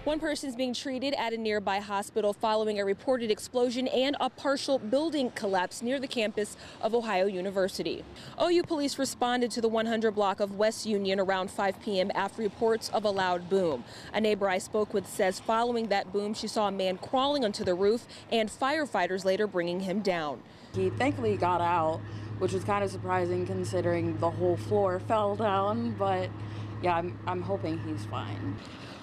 One person is being treated at a nearby hospital following a reported explosion and a partial building collapse near the campus of Ohio University. OU police responded to the 100 block of West Union around 5 p.m. after reports of a loud boom. A neighbor I spoke with says following that boom, she saw a man crawling onto the roof and firefighters later bringing him down. He thankfully got out, which was kind of surprising considering the whole floor fell down, but yeah, I'm hoping he's fine.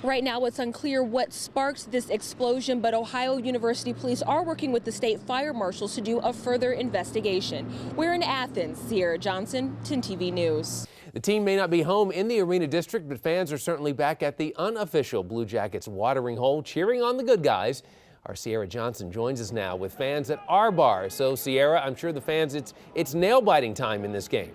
Right now, it's unclear what sparked this explosion, but Ohio University police are working with the state fire marshals to do a further investigation. We're in Athens. Cierra Johnson, 10 TV News. The team may not be home in the Arena District, but fans are certainly back at the unofficial Blue Jackets watering hole, cheering on the good guys. Our Cierra Johnson joins us now with fans at our bar. So, Cierra, I'm sure the fans, it's nail-biting time in this game.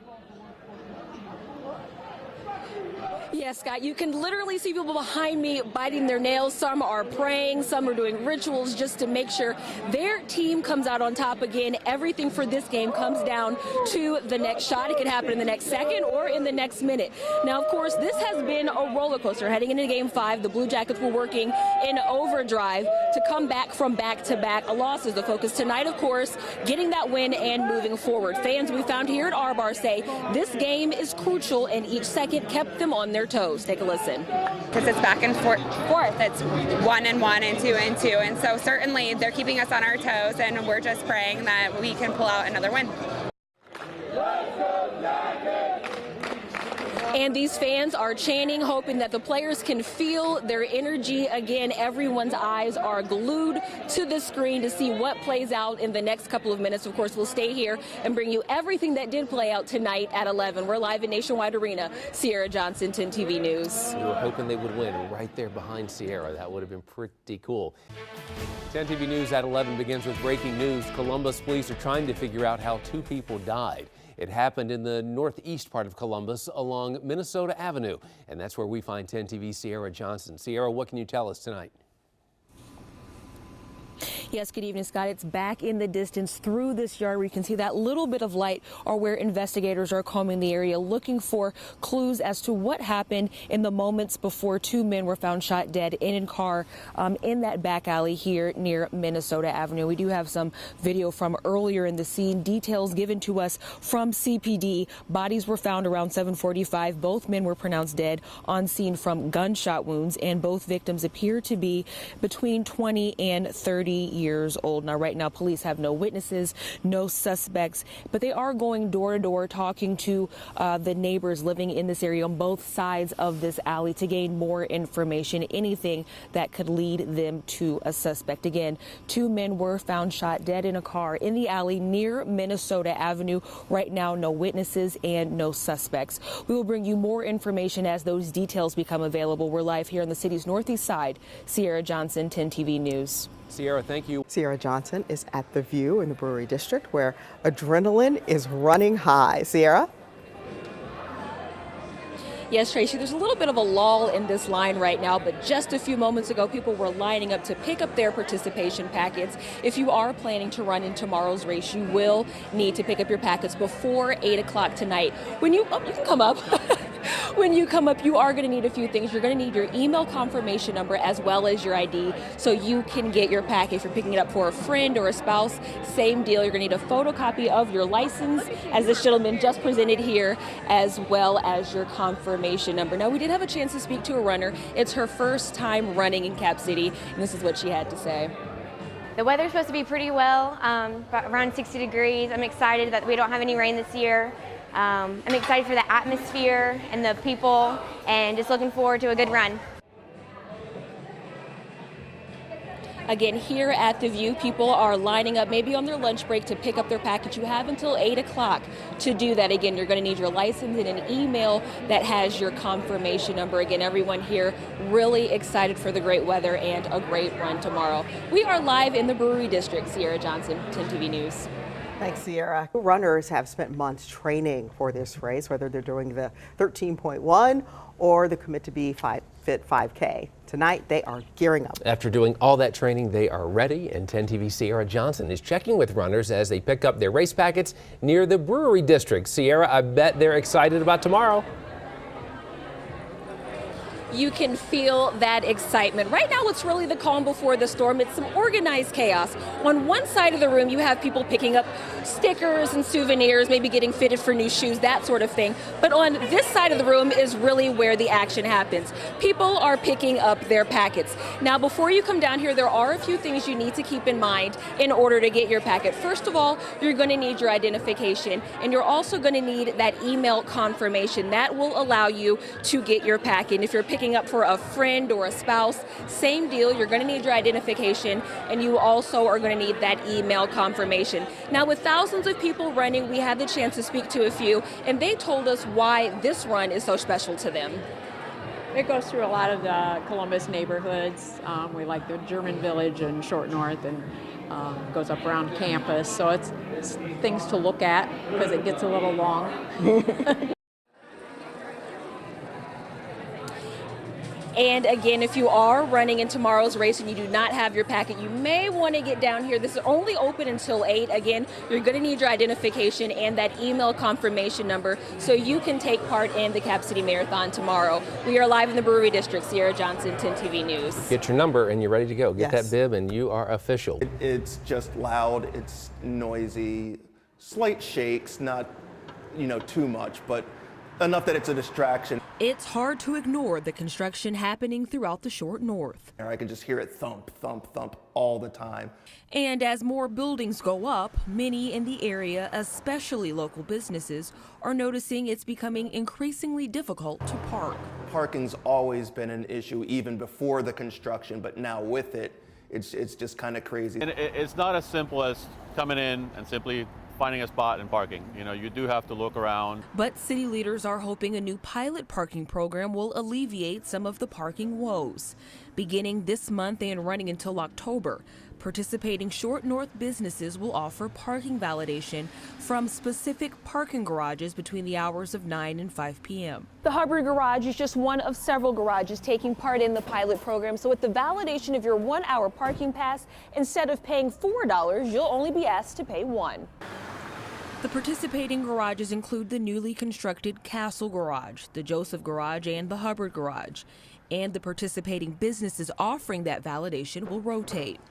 Yes, Scott, you can literally see people behind me biting their nails. Some are praying, some are doing rituals just to make sure their team comes out on top again. Everything for this game comes down to the next shot. It could happen in the next second or in the next minute. Now, of course, this has been a roller coaster. Heading into Game 5, the Blue Jackets were working in overdrive to come back from back-to-back losses. The focus tonight, of course, getting that win and moving forward. Fans we found here at our bar say this game is crucial and each second kept them on their toes. Take a listen. Because it's back and forth. It's 1 and 1 and 2 and 2. And so certainly they're keeping us on our toes, and we're just praying that we can pull out another win. And these fans are chanting, hoping that the players can feel their energy again. Everyone's eyes are glued to the screen to see what plays out in the next couple of minutes. Of course, we'll stay here and bring you everything that did play out tonight at 11. We're live in Nationwide Arena. Cierra Johnson, 10 TV News. We were hoping they would win right there behind Cierra. That would have been pretty cool. 10 TV News at 11 begins with breaking news. Columbus police are trying to figure out how 2 people died. It happened in the northeast part of Columbus along Minnesota Avenue, and that's where we find 10 TV's Cierra Johnson. Cierra, what can you tell us tonight? Yes, good evening, Scott. It's back in the distance through this yard where you can see that little bit of light or where investigators are combing the area looking for clues as to what happened in the moments before 2 men were found shot dead in a car in that back alley here near Minnesota Avenue. We do have some video from earlier in the scene, details given to us from CPD. Bodies were found around 7:45. Both men were pronounced dead on scene from gunshot wounds, and both victims appear to be between 20 and 30 years old. Now, right now, police have no witnesses, no suspects, but they are going door to door talking to the neighbors living in this area on both sides of this alley to gain more information, anything that could lead them to a suspect. Again, 2 men were found shot dead in a car in the alley near Minnesota Avenue. Right now, no witnesses and no suspects. We will bring you more information as those details become available. We're live here on the city's northeast side. Cierra Johnson, 10 TV News. Cierra, thank you. Cierra Johnson is at the View in the Brewery District where adrenaline is running high. Cierra? Yes, Tracy, there's a little bit of a lull in this line right now, but just a few moments ago, people were lining up to pick up their participation packets. If you are planning to run in tomorrow's race, you will need to pick up your packets before 8 o'clock tonight. When you can come up. When you come up, you are going to need a few things. You're going to need your email confirmation number as well as your ID so you can get your packet. If you're picking it up for a friend or a spouse, same deal. You're going to need a photocopy of your license, as this gentleman just presented here, as well as your confirmation number. Now, we did have a chance to speak to a runner. It's her first time running in Cap City, and this is what she had to say. The weather's supposed to be pretty well, around 60 degrees. I'm excited that we don't have any rain this year. I'm excited for the atmosphere and the people, and just looking forward to a good run. Again, here at the View, people are lining up maybe on their lunch break to pick up their package. You have until 8 o'clock to do that. Again, you're going to need your license and an email that has your confirmation number. Again, everyone here really excited for the great weather and a great run tomorrow. We are live in the Brewery District. Cierra Johnson, 10 TV News. Thanks, Cierra. Runners have spent months training for this race, whether they're doing the 13.1 or the Commit to Be Fit 5K. Tonight, they are gearing up. After doing all that training, they are ready, and 10 TV's Cierra Johnson is checking with runners as they pick up their race packets near the Brewery District. Cierra, I bet they're excited about tomorrow. you can feel that excitement. Right now, it's really the calm before the storm. It's some organized chaos. On one side of the room, you have people picking up stickers and souvenirs, maybe getting fitted for new shoes, that sort of thing. But on this side of the room is really where the action happens. People are picking up their packets. Now, before you come down here, there are a few things you need to keep in mind in order to get your packet. First of all, you're going to need your identification, and you're also going to need that email confirmation. That will allow you to get your packet. And if you're picking up for a friend or a spouse, same deal. You're going to need your identification, and you also are going to need that email confirmation. Now, with thousands of people running, we had the chance to speak to a few, and they told us why this run is so special to them. It goes through a lot of the Columbus neighborhoods. We like the German Village and Short North, and goes up around campus. So it's things to look at because it gets a little long. And again, if you are running in tomorrow's race and you do not have your packet, you may want to get down here. This is only open until 8. Again, you're going to need your identification and that email confirmation number so you can take part in the Cap City Marathon tomorrow. We are live in the Brewery District. Cierra Johnson, 10 TV News. Get your number and you're ready to go. Get Yes. that bib and you are official. It's just loud, it's noisy, slight shakes, not, too much, but enough that it's a distraction. It's hard to ignore the construction happening throughout the Short North. I can just hear it thump, thump, thump all the time. And as more buildings go up, many in the area, especially local businesses, are noticing it's becoming increasingly difficult to park. Parking's always been an issue even before the construction, but now with it, it's just kind of crazy. And it's not as simple as coming in and simply finding a spot and parking. You do have to look around. But city leaders are hoping a new pilot parking program will alleviate some of the parking woes. Beginning this month and running until October, participating Short North businesses will offer parking validation from specific parking garages between the hours of 9 and 5 p.m. The Hubbard Garage is just one of several garages taking part in the pilot program. So with the validation of your 1-hour parking pass, instead of paying $4, you'll only be asked to pay $1. The participating garages include the newly constructed Castle Garage, the Joseph Garage, and the Hubbard Garage. And the participating businesses offering that validation will rotate.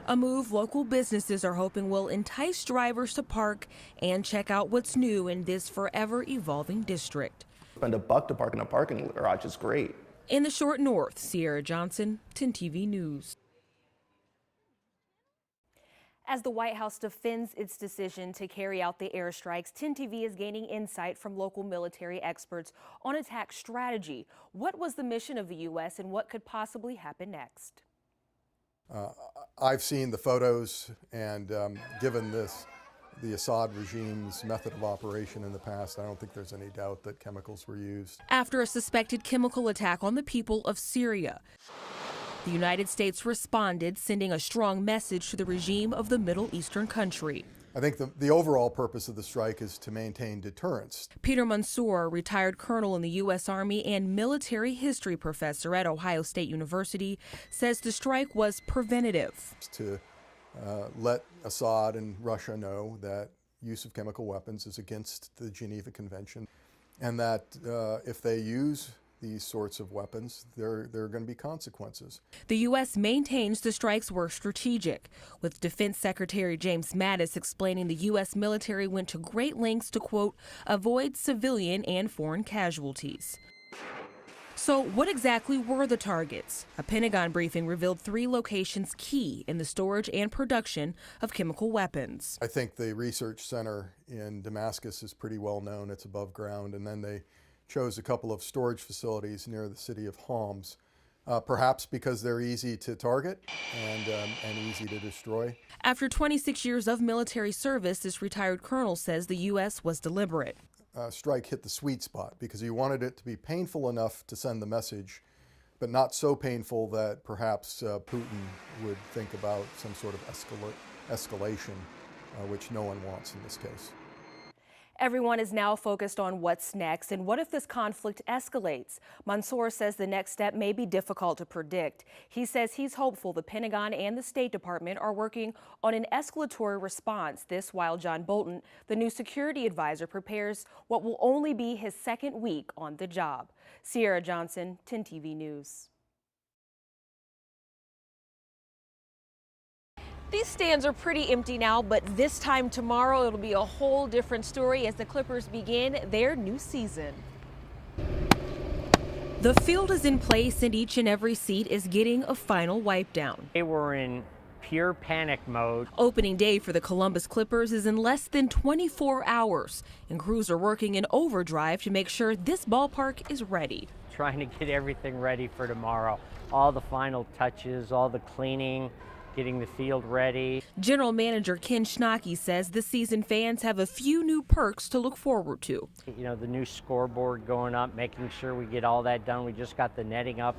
A move local businesses are hoping will entice drivers to park and check out what's new in this forever evolving district. Spend $1 to park in a parking garage is great. In the Short North, Cierra Johnson, 10 TV News. As the White House defends its decision to carry out the airstrikes, 10 TV is gaining insight from local military experts on attack strategy. What was the mission of the U.S. and what could possibly happen next? I've seen the photos, and given the Assad regime's method of operation in the past, I don't think there's any doubt that chemicals were used. After a suspected chemical attack on the people of Syria, the United States responded, sending a strong message to the regime of the Middle Eastern country. I think the overall purpose of the strike is to maintain deterrence. Peter Mansour, retired colonel in the U.S. Army and military history professor at Ohio State University, says the strike was preventative. To let Assad and Russia know that use of chemical weapons is against the Geneva Convention, and that if they use these sorts of weapons, there are going to be consequences. The U.S. maintains the strikes were strategic, with Defense Secretary James Mattis explaining the U.S. military went to great lengths to, quote, avoid civilian and foreign casualties. So what exactly were the targets? A Pentagon briefing revealed 3 locations key in the storage and production of chemical weapons. I think the research center in Damascus is pretty well known. It's above ground, and then they chose a couple of storage facilities near the city of Homs, perhaps because they're easy to target and easy to destroy. After 26 years of military service, this retired colonel says the U.S. was deliberate. Strike hit the sweet spot because he wanted it to be painful enough to send the message, but not so painful that perhaps Putin would think about some sort of escalation, which no one wants in this case. Everyone is now focused on what's next and what if this conflict escalates. Mansour says the next step may be difficult to predict. He says he's hopeful the Pentagon and the State Department are working on an escalatory response. This while John Bolton, the new security advisor, prepares what will only be his second week on the job. Cierra Johnson, 10 TV News. These stands are pretty empty now, but this time tomorrow it'll be a whole different story as the Clippers begin their new season. The field is in place and each and every seat is getting a final wipe down. They were in pure panic mode. Opening day for the Columbus Clippers is in less than 24 hours, and crews are working in overdrive to make sure this ballpark is ready. Trying to get everything ready for tomorrow. All the final touches, all the cleaning, getting the field ready. General Manager Ken Schnocky says this season fans have a few new perks to look forward to. You know, the new scoreboard going up, making sure we get all that done. We just got the netting up.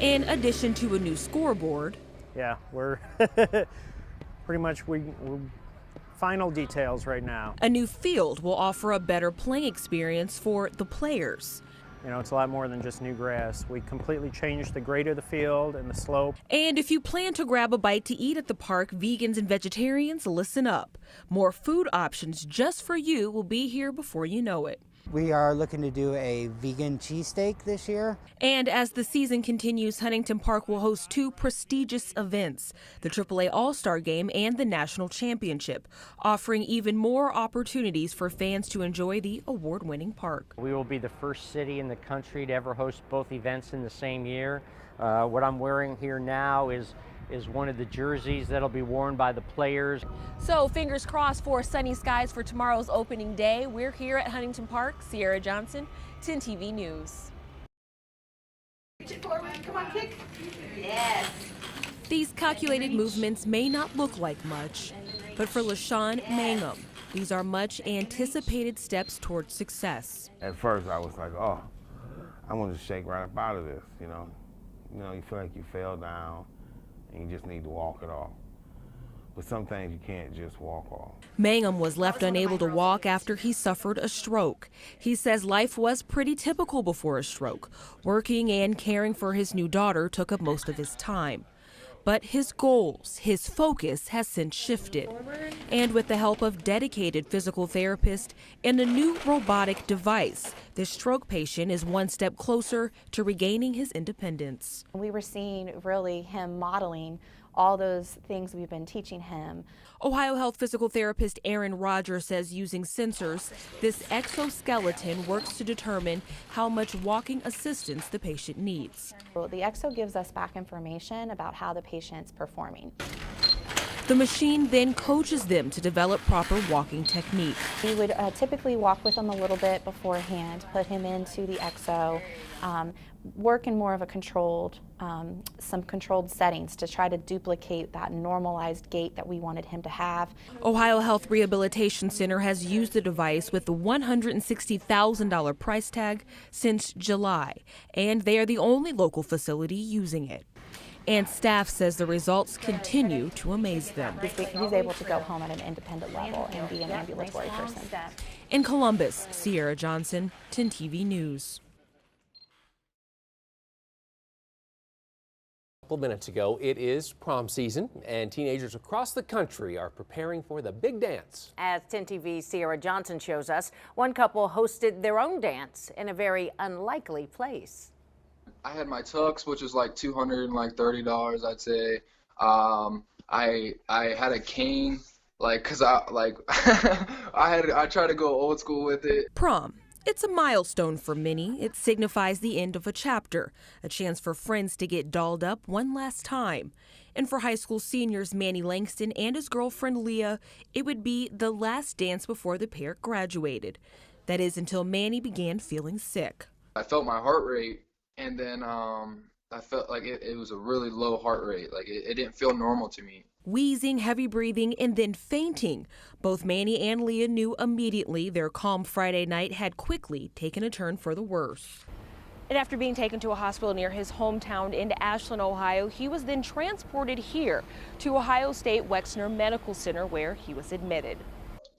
In addition to a new scoreboard. Yeah, we're pretty much we're final details right now. A new field will offer a better playing experience for the players. You know, it's a lot more than just new grass. We completely changed the grade of the field and the slope. And if you plan to grab a bite to eat at the park, vegans and vegetarians, listen up. More food options just for you will be here before you know it. We are looking to do a vegan cheesesteak this year. And as the season continues, Huntington Park will host two prestigious events, the AAA All-Star Game and the National Championship, offering even more opportunities for fans to enjoy the award-winning park. We will be the first city in the country to ever host both events in the same year. What I'm wearing here now is one of the jerseys that'll be worn by the players. So fingers crossed for sunny skies for tomorrow's opening day. We're here at Huntington Park. Cierra Johnson, 10 TV News. Reach it forward. Come on, kick. Yes. These calculated movements may not look like much, but for LaShawn Mangum, these are much anticipated steps towards success. At first I was like, oh, I want to shake right up out of this, you know. You feel like you fell down. You just need to walk it off. But some things you can't just walk off. Mangum was left unable to walk after he suffered a stroke. He says life was pretty typical before a stroke. Working and caring for his new daughter took up most of his time. But his goals, his focus has since shifted. And with the help of dedicated physical therapists and a new robotic device, this stroke patient is one step closer to regaining his independence. We were seeing really him modeling all those things we've been teaching him. Ohio Health physical therapist Aaron Rogers says using sensors, this exoskeleton works to determine how much walking assistance the patient needs. The exo gives us back information about how the patient's performing. The machine then coaches them to develop proper walking technique. We would typically walk with him a little bit beforehand, put him into the exo, work in more of a controlled, some controlled settings to try to duplicate that normalized gait that we wanted him to have. Ohio Health Rehabilitation Center has used the device with the $160,000 price tag since July, and they are the only local facility using it. And staff says the results continue to amaze them. He's able to go home at an independent level and be an ambulatory person. In Columbus, Cierra Johnson, 10 TV News. A couple minutes ago, it is prom season, and teenagers across the country are preparing for the big dance. As 10 TV's Cierra Johnson shows us, one couple hosted their own dance in a very unlikely place. I had my tux, which was like $230, I'd say. I had a cane, cause I tried to go old school with it. Prom. It's a milestone for many. It signifies the end of a chapter, a chance for friends to get dolled up one last time. And for high school seniors Manny Langston and his girlfriend Leah, it would be the last dance before the pair graduated. That is until Manny began feeling sick. I felt my heart rate, and then I felt like it was a really low heart rate. Like it didn't feel normal to me. Wheezing, heavy breathing, and then fainting. Both Manny and Leah knew immediately their calm Friday night had quickly taken a turn for the worse. And after being taken to a hospital near his hometown in Ashland, Ohio, he was then transported here to Ohio State Wexner Medical Center where he was admitted.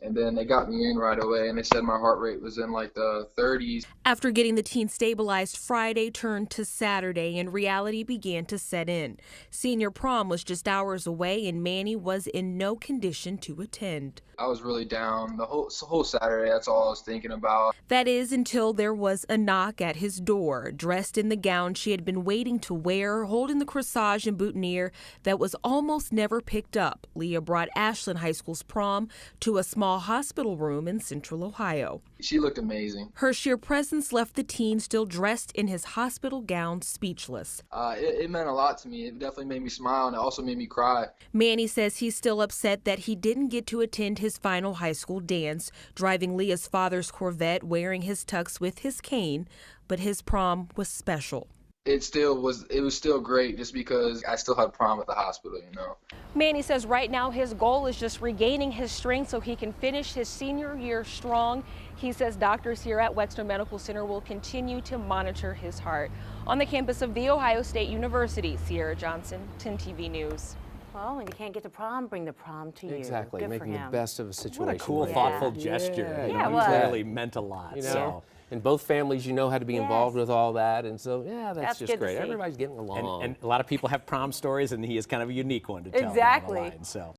And then they got me in right away, and they said my heart rate was in like the 30s. After getting the teen stabilized, Friday turned to Saturday and reality began to set in. Senior prom was just hours away and Manny was in no condition to attend. I was really down the whole Saturday. That's all I was thinking about. That is until there was a knock at his door. Dressed in the gown she had been waiting to wear, holding the corsage and boutonniere that was almost never picked up, Leah brought Ashland High School's prom to a small hospital room in Central Ohio. She looked amazing. Her sheer presence left the teen still dressed in his hospital gown speechless. It meant a lot to me. It definitely made me smile, and it also made me cry. Manny says he's still upset that he didn't get to attend his final high school dance, driving Leah's father's Corvette, wearing his tux with his cane, but his prom was special. It was still great just because I still had prom at the hospital, you know. Manny says right now his goal is just regaining his strength so he can finish his senior year strong. He says doctors here at Wexner Medical Center will continue to monitor his heart. On the campus of The Ohio State University, Cierra Johnson, 10 TV News. Well, when you can't get to prom, bring the prom to you. Exactly, Good making for the him. best of a situation. What a cool, like thoughtful that. gesture. Yeah, You Yeah, know, it he was. clearly meant a lot. You know, So. and both families, have to be involved with all that, and so That's that's just good to great. see. Everybody's getting along. And a lot of people have prom stories, and he is kind of a unique one to tell. Exactly. Down the line, so.